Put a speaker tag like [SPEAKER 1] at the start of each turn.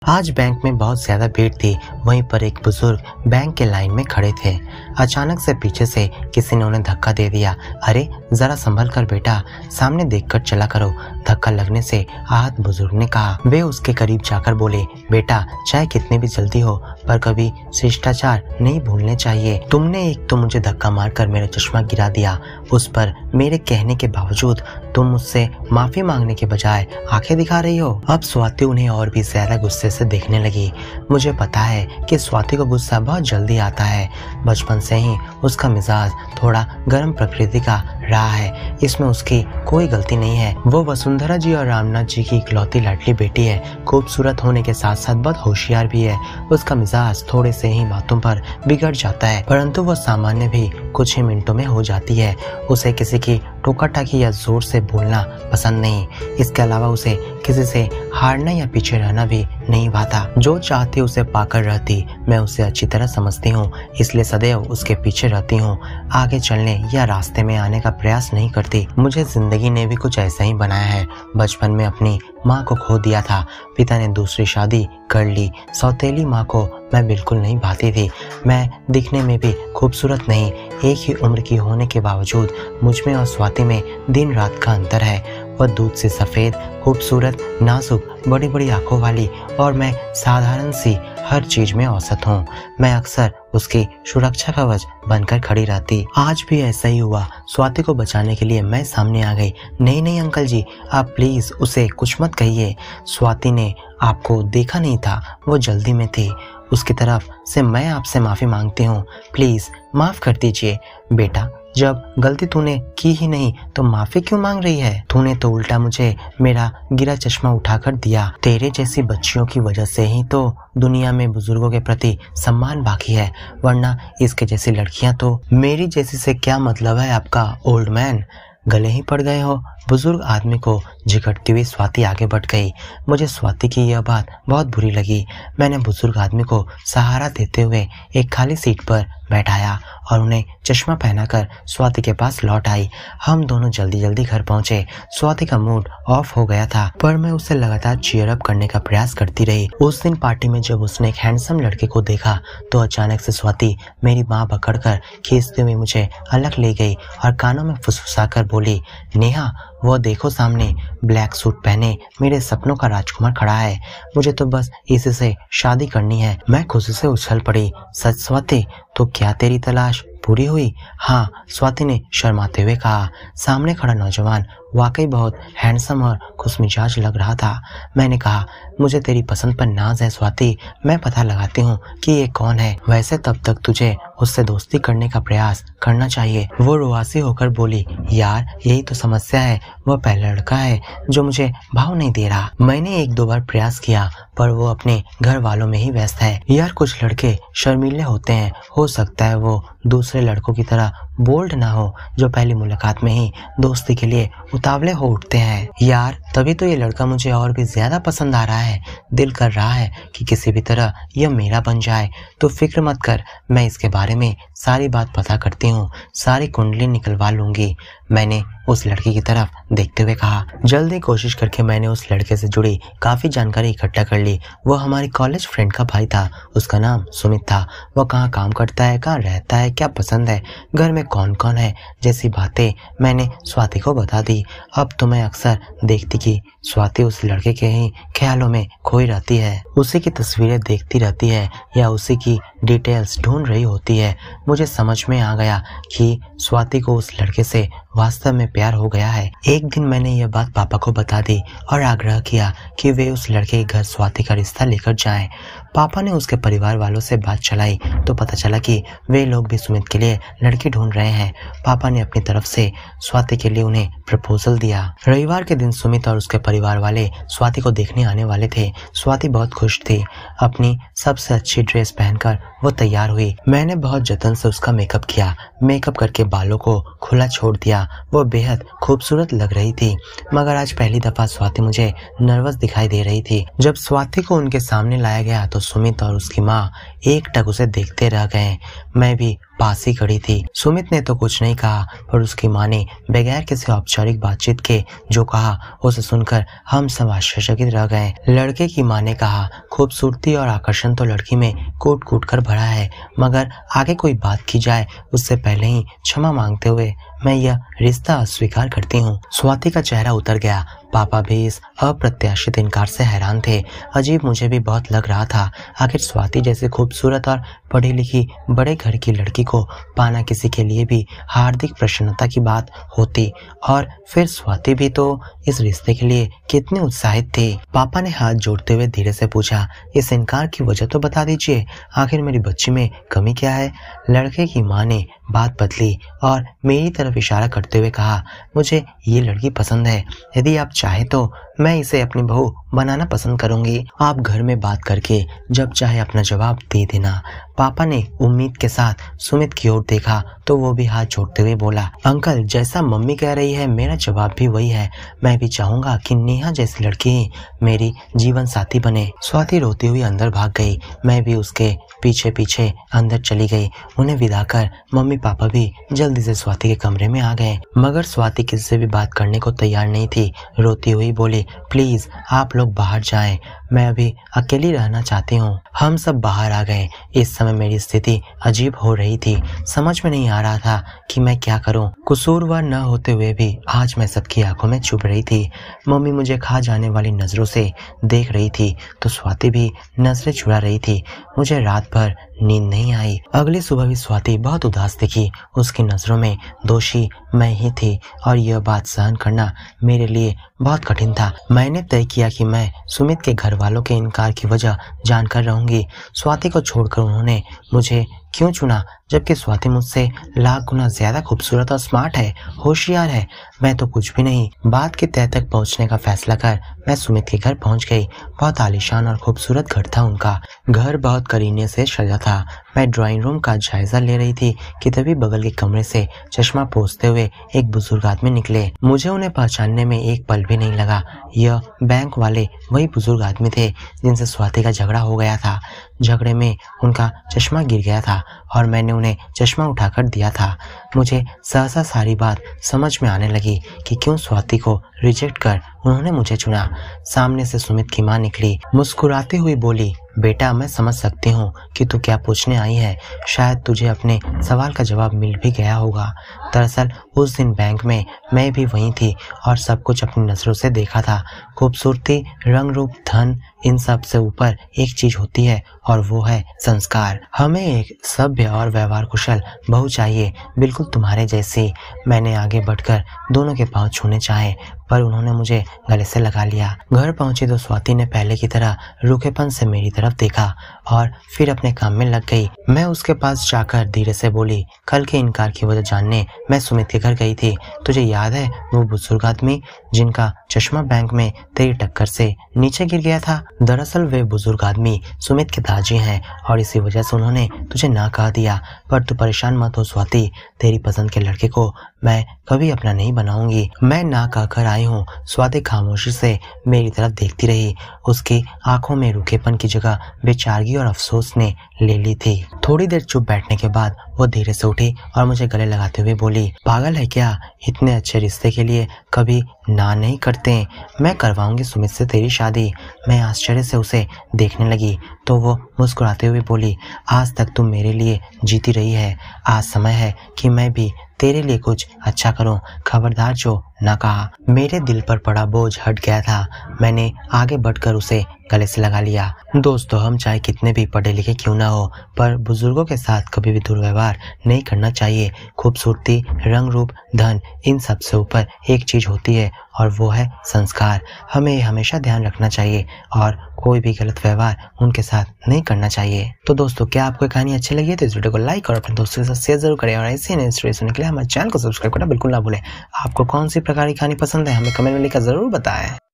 [SPEAKER 1] आज बैंक में बहुत ज्यादा भीड़ थी। वहीं पर एक बुजुर्ग बैंक के लाइन में खड़े थे। अचानक से पीछे से किसी ने उन्हें धक्का दे दिया। अरे जरा संभल कर बेटा, सामने देखकर चला करो। धक्का लगने से आहत बुजुर्ग ने कहा। वे उसके करीब जाकर बोले, बेटा चाहे कितनी भी जल्दी हो पर कभी शिष्टाचार नहीं भूलने चाहिए। तुमने एक तो मुझे धक्का मारकर मेरा चश्मा गिरा दिया, उस पर मेरे कहने के बावजूद तुम मुझसे माफी मांगने के बजाय आंखें दिखा रही हो। अब स्वाति उन्हें और भी ज्यादा गुस्से से देखने लगी। मुझे पता है कि स्वाति को गुस्सा बहुत जल्दी आता है। बचपन से ही उसका मिजाज थोड़ा गर्म प्रकृति का रहा है, इसमें उसकी कोई गलती नहीं है। वो वसुंधरा जी और रामनाथ जी की इकलौती लाडली बेटी है। खूबसूरत होने के साथ साथ बहुत होशियार भी है। उसका मिजाज थोड़े से ही बातों पर बिगड़ जाता है, परंतु वो सामान्य भी कुछ ही मिनटों में हो जाती है। उसे किसी की टोका टाकी या जोर से बोलना पसंद नहीं। इसके अलावा उसे किसी से हारना या पीछे रहना भी नहीं भाता। जो चाहती उसे पाकर रहती। मैं उसे अच्छी तरह समझती हूँ, इसलिए सदैव उसके पीछे रहती हूँ। आगे चलने या रास्ते में आने का प्रयास नहीं करती। मुझे जिंदगी ने भी कुछ ऐसा ही बनाया है। बचपन में अपनी माँ को खो दिया था। पिता ने दूसरी शादी कर ली। सौतेली माँ को मैं बिल्कुल नहीं भाती थी। मैं दिखने में भी खूबसूरत नहीं। एक ही उम्र की होने के बावजूद मुझ में और स्वाति में दिन रात का अंतर है। वह दूध से सफेद, खूबसूरत, नाजुक, बड़ी बड़ी आंखों वाली और मैं साधारण सी हर चीज में औसत हूँ। मैं अक्सर उसकी सुरक्षा कवच बनकर खड़ी रहती। आज भी ऐसा ही हुआ। स्वाति को बचाने के लिए मैं सामने आ गई। नहीं नहीं अंकल जी, आप प्लीज उसे कुछ मत कहिए। स्वाति ने आपको देखा नहीं था, वो जल्दी में थी। उसकी तरफ से मैं आपसे माफी मांगती हूँ, प्लीज माफ कर दीजिए। बेटा जब गलती तूने की ही नहीं तो माफी क्यों मांग रही है? तूने तो उल्टा मुझे मेरा गिरा चश्मा उठाकर दिया। तेरे जैसी बच्चियों की वजह से ही तो दुनिया में बुजुर्गों के प्रति सम्मान बाकी है, वरना इसके जैसी लड़कियां तो। मेरी जैसी से क्या मतलब है आपका ओल्ड मैन? गले ही पड़ गए हो? बुजुर्ग आदमी को झिकटती हुई स्वाति आगे बढ़ गई। मुझे स्वाति की यह बात बहुत बुरी लगी। मैंने बुजुर्ग आदमी को सहारा देते हुए एक खाली सीट पर बैठाया और उन्हें चश्मा पहनाकर स्वाति के पास लौट आई। हम दोनों जल्दी जल्दी घर पहुंचे। स्वाति का मूड ऑफ हो गया था, पर मैं उसे लगातार चीयर अप करने का प्रयास करती रही। उस दिन पार्टी में जब उसने एक हैंडसम लड़के को देखा तो अचानक से स्वाति मेरी बांह पकड़कर खींचते हुए मुझे अलग ले गई और कानों में फुसफुसाकर बोली, नेहा वो देखो सामने ब्लैक सूट पहने मेरे सपनों का राजकुमार खड़ा है। मुझे तो बस इसी से शादी करनी है। मैं खुशी से उछल पड़ी। सच स्वाति, तो क्या तेरी तलाश पूरी हुई? हाँ, स्वाति ने शर्माते हुए कहा। सामने खड़ा नौजवान वाकई बहुत हैंडसम और खुशमिजाज लग रहा था। मैंने कहा, मुझे तेरी पसंद पर नाज है स्वाति, मैं पता लगाती हूँ कि ये कौन है। वैसे तब तक तुझे उससे दोस्ती करने का प्रयास करना चाहिए। वो रुआसी होकर बोली, यार यही तो समस्या है, वह पहला लड़का है जो मुझे भाव नहीं दे रहा। मैंने एक दो बार प्रयास किया पर वो अपने घर वालों में ही व्यस्त है। यार कुछ लड़के शर्मीले होते हैं, हो सकता है वो दूसरे लड़कों की तरह बोल्ड ना हो जो पहली मुलाकात में ही दोस्ती के लिए उतावले हो उठते हैं। यार तभी तो ये लड़का मुझे और भी ज्यादा पसंद आ रहा है। दिल कर रहा है कि किसी भी तरह यह मेरा बन जाए। तो फिक्र मत कर, मैं इसके बारे में सारी बात पता करती हूँ, सारी कुंडली निकलवा लूंगी। मैंने उस लड़की की तरफ देखते हुए कहा। जल्दी कोशिश करके मैंने उस लड़के से जुड़ी काफी जानकारी इकट्ठा कर ली। वो हमारी कॉलेज फ्रेंड का भाई था। उसका नाम सुमित था। वो कहाँ काम करता है, कहाँ रहता है, क्या पसंद है, घर में कौन कौन है जैसी बातें मैंने स्वाति को बता दी। अब तो मैं अक्सर देखती कि स्वाति उस लड़के के ही ख्यालों में खोई रहती है, उसी की तस्वीरें देखती रहती है या उसी की डिटेल्स ढूंढ रही होती है। मुझे समझ में आ गया कि स्वाति को उस लड़के से वास्तव में प्यार हो गया है। एक दिन मैंने यह बात पापा को बता दी और आग्रह किया कि वे उस लड़के के घर स्वाति का रिश्ता लेकर जाएं। पापा ने उसके परिवार वालों से बात चलाई तो पता चला कि वे लोग भी सुमित के लिए लड़की ढूंढ रहे हैं। पापा ने अपनी तरफ से स्वाति के लिए उन्हें प्रपोजल दिया। रविवार के दिन सुमित और उसके परिवार वाले स्वाति को देखने आने वाले थे। स्वाति बहुत खुश थी। अपनी सबसे अच्छी ड्रेस पहनकर वो तैयार हुई। मैंने बहुत जतन से उसका मेकअप किया। मेकअप करके बालों को खुला छोड़ दिया। वो बेहद खूबसूरत लग रही थी, मगर आज पहली दफा स्वाति मुझे नर्वस दिखाई दे रही थी। जब स्वाति को उनके सामने लाया गया तो सुमित और उसकी माँ एकटक उसे देखते रह गए। मैं भी पास ही खड़ी थी। सुमित ने तो कुछ नहीं कहा, पर उसकी माँ ने बगैर किसी औपचारिक बातचीत के जो कहा उसे सुनकर हम सब आश्चर्यचकित रह गए। लड़के की माँ ने कहा, खूबसूरती और आकर्षण तो लड़की में कूट कूट कर भरा है, मगर आगे कोई बात की जाए उससे पहले ही क्षमा मांगते हुए मैं यह रिश्ता अस्वीकार करती हूँ। स्वाति का चेहरा उतर गया। पापा भी इस अप्रत्याशित इनकार से हैरान थे। अजीब मुझे भी बहुत लग रहा था। आखिर स्वाति जैसे खूबसूरत और पढ़ी लिखी बड़े घर की लड़की को पाना किसी के लिए भी हार्दिक प्रसन्नता की बात होती, और फिर स्वाति भी तो इस रिश्ते के लिए कितनी उत्साहित थी। पापा ने हाथ जोड़ते हुए धीरे से पूछा, इस इनकार की वजह तो बता दीजिए, आखिर मेरी बच्ची में कमी क्या है? लड़के की माँ ने बात बदली और मेरी तरफ इशारा करते हुए कहा, मुझे ये लड़की पसंद है। यदि आप चाहे तो मैं इसे अपनी बहू बनाना पसंद करूंगी। आप घर में बात करके जब चाहे अपना जवाब दे देना। पापा ने उम्मीद के साथ सुमित की ओर देखा तो वो भी हाथ जोड़ते हुए बोला, अंकल जैसा मम्मी कह रही है मेरा जवाब भी वही है। मैं भी चाहूंगा कि नेहा जैसी लड़की ही मेरी जीवन साथी बने। स्वाति रोती हुई अंदर भाग गई। मैं भी उसके पीछे पीछे अंदर चली गई। उन्हें विदा कर मम्मी पापा भी जल्दी से स्वाति के कमरे में आ गए, मगर स्वाति किसी से भी बात करने को तैयार नहीं थी। रोती हुई बोली, प्लीज आप लोग बाहर जाएं, मैं अभी अकेली रहना चाहती हूँ। हम सब बाहर आ गए। इस समय मेरी स्थिति अजीब हो रही थी। समझ में नहीं आ रहा था कि मैं क्या करूं। कसूरवार न होते हुए भी आज मैं सबकी आंखों में चुभ रही थी। मम्मी मुझे खा जाने वाली नजरों से देख रही थी तो स्वाति भी नजरें चुरा रही थी। मुझे रात भर नींद नहीं आई। अगली सुबह भी स्वाति बहुत उदास दिखी। उसकी नजरों में दोषी मैं ही थी और यह बात सहन करना मेरे लिए बहुत कठिन था। मैंने तय किया कि मैं सुमित के घर वालों के इनकार की वजह जानकर रहूंगी। स्वाति को छोड़कर उन्होंने मुझे क्यों चुना, जबकि स्वाति मुझसे लाख गुना ज्यादा खूबसूरत और स्मार्ट है, होशियार है। मैं तो कुछ भी नहीं। बात की तह तक पहुंचने का फैसला कर मैं सुमित के घर पहुंच गई। बहुत आलीशान और खूबसूरत घर था उनका। घर बहुत करीने से सजा था। मैं ड्राइंग रूम का जायजा ले रही थी कि तभी बगल के कमरे से चश्मा पोंछते हुए एक बुजुर्ग आदमी निकले। मुझे उन्हें पहचानने में एक पल भी नहीं लगा। यह बैंक वाले वही बुजुर्ग आदमी थे जिनसे स्वाति का झगड़ा हो गया था। झगड़े में उनका चश्मा गिर गया था और मैंने उन्हें चश्मा उठाकर दिया था। मुझे सहसा सारी बात समझ में आने लगी कि क्यों स्वाति को रिजेक्ट कर उन्होंने मुझे चुना। सामने से सुमित की माँ निकली। मुस्कुराती हुई बोली, बेटा मैं समझ सकती हूँ कि तू क्या पूछने आई है। शायद तुझे अपने सवाल का जवाब मिल भी गया होगा। दरअसल उस दिन बैंक में मैं भी वहीं थी और सब कुछ अपनी नजरों से देखा था। खूबसूरती, रंग रूप, धन, इन सब से ऊपर एक चीज होती है और वो है संस्कार। हमें एक सभ्य और व्यवहार कुशल बहू चाहिए, बिल्कुल तुम्हारे जैसी। मैंने आगे बढ़कर दोनों के पांव छूने चाहे पर उन्होंने मुझे गले से लगा लिया। घर पहुंची तो स्वाति ने पहले की तरह रूखेपन से मेरी तरफ देखा और फिर अपने काम में लग गई। मैं उसके पास जाकर धीरे से बोली, कल के इनकार की वजह जानने मैं सुमित के घर गई थी। तुझे याद है वो बुजुर्ग आदमी जिनका चश्मा बैंक में तेरी टक्कर से नीचे गिर गया था? दरअसल वे बुजुर्ग आदमी सुमित के दाजी हैं और इसी वजह से उन्होंने तुझे ना कह दिया। पर तू परेशान मत हो स्वाति, तेरी पसंद के लड़के को मैं कभी अपना नहीं बनाऊंगी। मैं ना कहकर आई हूँ। स्वाति खामोशी से मेरी तरफ देखती रही। उसकी आंखों में रूखेपन की जगह बेचारगी और अफसोस ने ले ली थी। थोड़ी देर चुप बैठने के बाद वो धीरे से उठी और मुझे गले लगाते हुए बोली, पागल है क्या? इतने अच्छे रिश्ते के लिए कभी ना नहीं करते। मैं करवाऊंगी सुमित से तेरी शादी। मैं आश्चर्य से उसे देखने लगी तो वो मुस्कुराते हुए बोली, आज तक तुम मेरे लिए जीती रही है। आज समय है कि मैं भी तेरे लिए कुछ अच्छा करूं। खबरदार जो ना कहा। मेरे दिल पर पड़ा बोझ हट गया था। मैंने आगे बढ़कर उसे गले से लगा लिया। दोस्तों, हम चाहे कितने भी पढ़े लिखे क्यों ना हो, पर बुजुर्गों के साथ कभी भी दुर्व्यवहार नहीं करना चाहिए। खूबसूरती, रंग रूप, धन, इन सब से ऊपर एक चीज होती है और वो है संस्कार। हमें हमेशा ध्यान रखना चाहिए और कोई भी गलत व्यवहार उनके साथ नहीं करना चाहिए। तो दोस्तों, क्या आपको कहानी अच्छी लगी है तो इस वीडियो को लाइक और अपने दोस्तों के साथ शेयर जरूर करें और ऐसे नए स्टोरी सुनने के लिए हमारे चैनल को सब्सक्राइब करना बिल्कुल ना भूलें। आपको कौन सी प्रकार की कहानी पसंद है हमें कमेंट में लिखकर जरूर बताएं।